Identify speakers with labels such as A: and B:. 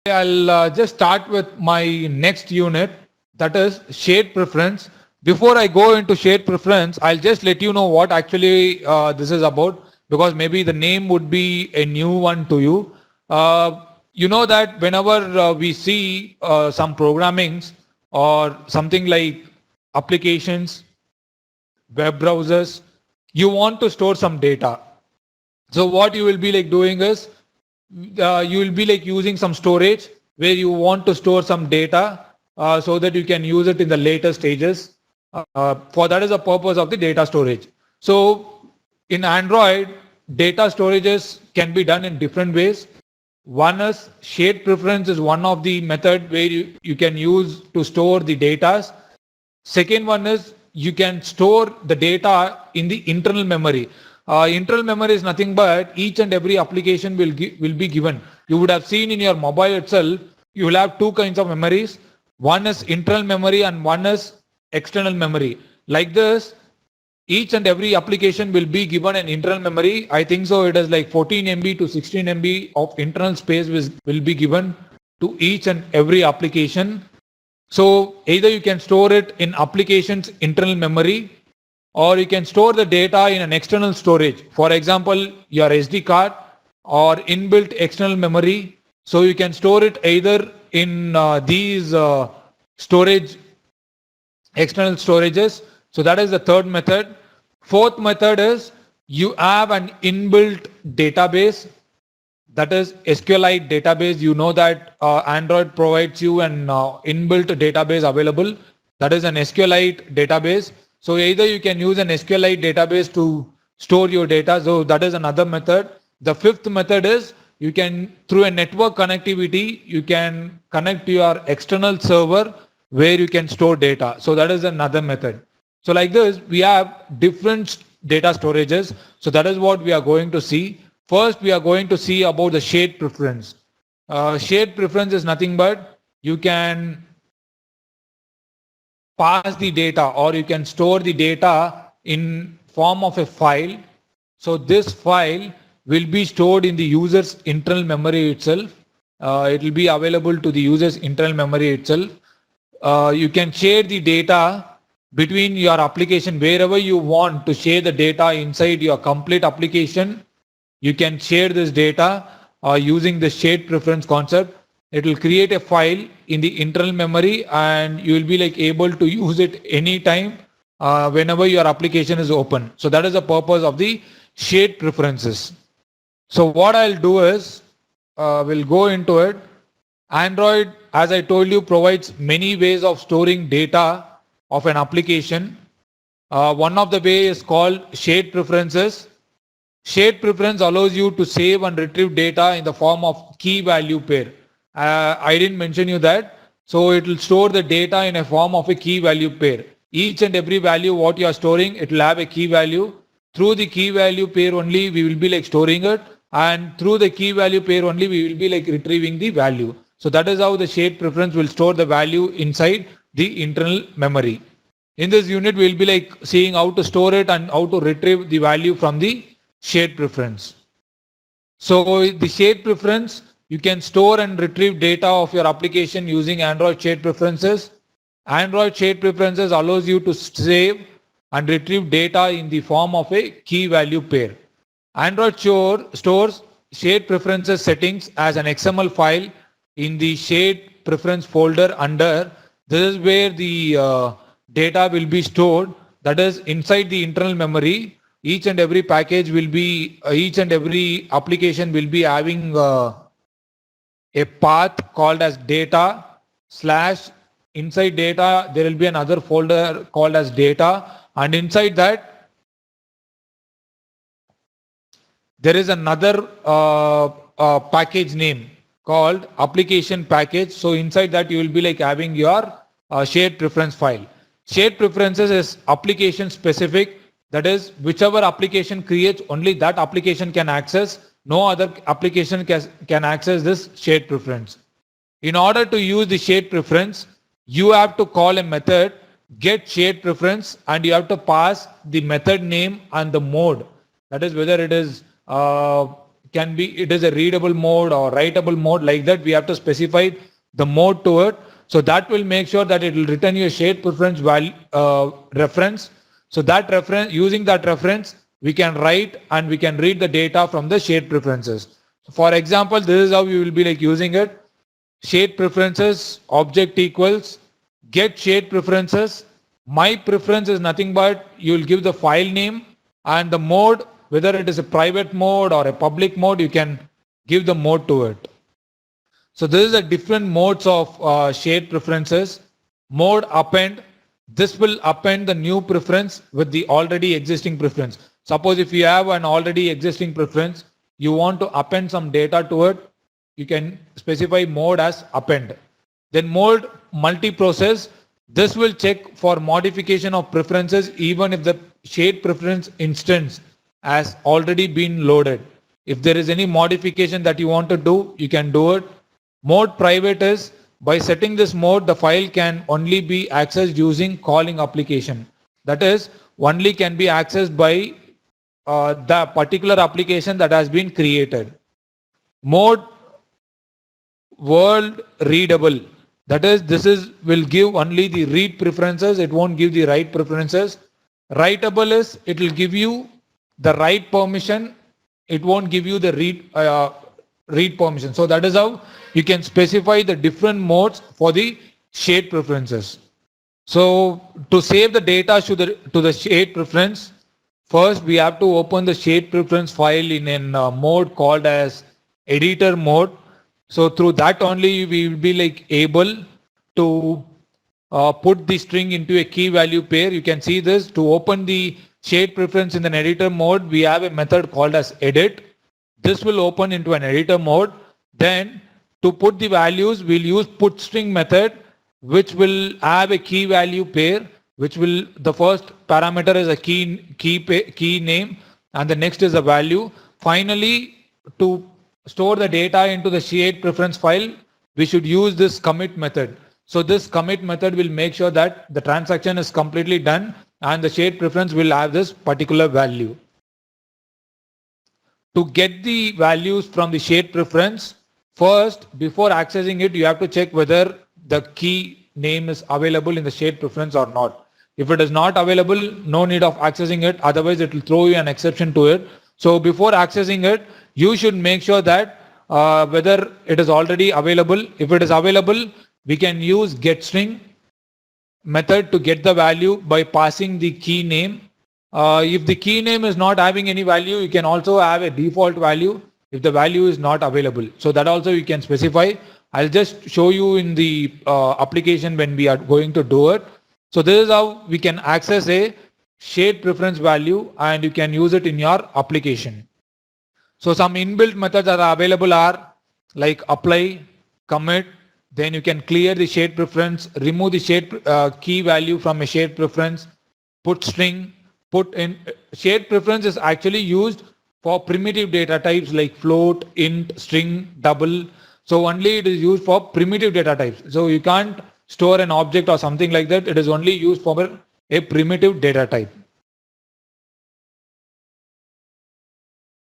A: I'll just start with my next unit, that is shared preference. Before I go into shared preference, I'll just let you know what actually this is about, because maybe the name would be a new one to you. You know that whenever we see some programmings or something like applications, web browsers, you want to store some data. So what you will be like doing is you will be like using some storage where you want to store some data so that you can use it in the later stages. For that is the purpose of the data storage. So in Android, data storages can be done in different ways. One is shared preference is one of the method where you can use to store the data. Second one is you can store the data in the internal memory. Internal memory is nothing but each and every application will be given. You would have seen in your mobile itself, you will have two kinds of memories. One is internal memory and one is external memory. Like this, each and every application will be given an internal memory. I think so it is like 14 MB to 16 MB of internal space will be given to each and every application. So either you can store it in applications internal memory, or you can store the data in an external storage. For example, your SD card or inbuilt external memory. So you can store it either in these storage external storages. So that is the third method. Fourth method is you have an inbuilt database, that is SQLite database. You know that Android provides you an inbuilt database available. That is an SQLite database. So either you can use an SQLite database to store your data. So that is another method. The fifth method is you can, through a network connectivity, you can connect to your external server where you can store data. So that is another method. So like this, we have different data storages. So that is what we are going to see. First, we are going to see about the shared preference. Shared preference is nothing but you can pass the data or you can store the data in form of a file. So this file will be stored in the user's internal memory itself. It will be available to the user's internal memory itself. You can share the data between your application wherever you want to share the data inside your complete application. You can share this data using the shared preference concept. It will create a file in the internal memory and you will be like able to use it anytime whenever your application is open. So that is the purpose of the shared preferences. So what I'll do is we'll go into it. Android, as I told you, provides many ways of storing data of an application. One of the way is called shared preferences. Shared preference allows you to save and retrieve data in the form of key value pair. I didn't mention you that. So it will store the data in a form of a key value pair. Each and every value what you are storing, it will have a key value. Through the key value pair only, we will be like storing it. And through the key value pair only, we will be like retrieving the value. So that is how the shared preference will store the value inside the internal memory. In this unit, we will be like seeing how to store it and how to retrieve the value from the shared preference. So the shared preference, you can store and retrieve data of your application using Android shared preferences. Android shared preferences allows you to save and retrieve data in the form of a key value pair. Android stores shared preferences settings as an XML file in the shared preference folder under. This is where the data will be stored. That is inside the internal memory. Each and every package will be, each and every application will be having a path called as data slash. Inside data, there will be another folder called as data, and inside that there is another package name called application package. So inside that you will be like having your shared preference file. Shared preferences is application specific. That is, whichever application creates, only that application can access. No other application can access this shared preference. In order to use the shared preference, you have to call a method get shared preference and you have to pass the method name and the mode. That is whether it is it is a readable mode or writable mode, like that. We have to specify the mode to it. So that will make sure that it will return you a shared preference value reference. So that reference, using that reference, we can write and we can read the data from the shared preferences. So for example, this is how we will be like using it. Shared preferences object equals get shared preferences. My preference is nothing but you will give the file name and the mode, whether it is a private mode or a public mode, you can give the mode to it. So this is the different modes of shared preferences. Mode append. This will append the new preference with the already existing preference. Suppose if you have an already existing preference, you want to append some data to it, you can specify mode as append. Then mode multiprocess. This will check for modification of preferences even if the shared preference instance has already been loaded. If there is any modification that you want to do, you can do it. Mode private is by setting this mode, the file can only be accessed using calling application. That is, only can be accessed by the particular application that has been created. Mode world readable. That is, will give only the read preferences. It won't give the write preferences. Writable is, it will give you the write permission. It won't give you the read permission. So that is how you can specify the different modes for the shared preferences. So to save the data to the shared preference, first we have to open the shared preference file in a mode called as editor mode. So through that only we will be like able to put the string into a key value pair. You can see this. To open the shared preference in an editor mode, we have a method called as edit. This will open into an editor mode. Then to put the values, we'll use put string method, which will have a key value pair, which will, the first parameter is a key name and the next is a value. Finally, to store the data into the shared preference file, we should use this commit method. So this commit method will make sure that the transaction is completely done and the shared preference will have this particular value. To get the values from the shared preference, first, before accessing it, you have to check whether the key name is available in the shared preference or not. If it is not available, no need of accessing it. Otherwise, it will throw you an exception to it. So before accessing it, you should make sure that whether it is already available. If it is available, we can use getString method to get the value by passing the key name. If the key name is not having any value, you can also have a default value if the value is not available. So that also you can specify. I'll just show you in the application when we are going to do it. So this is how we can access a shared preference value and you can use it in your application. So some inbuilt methods that are available are like apply, commit, then you can clear the shared preference, remove the shared key value from a shared preference, put string, put in. Shared preference is actually used for primitive data types like float, int, string, double. So only it is used for primitive data types. So you can't store an object or something like that. It is only used for a primitive data type.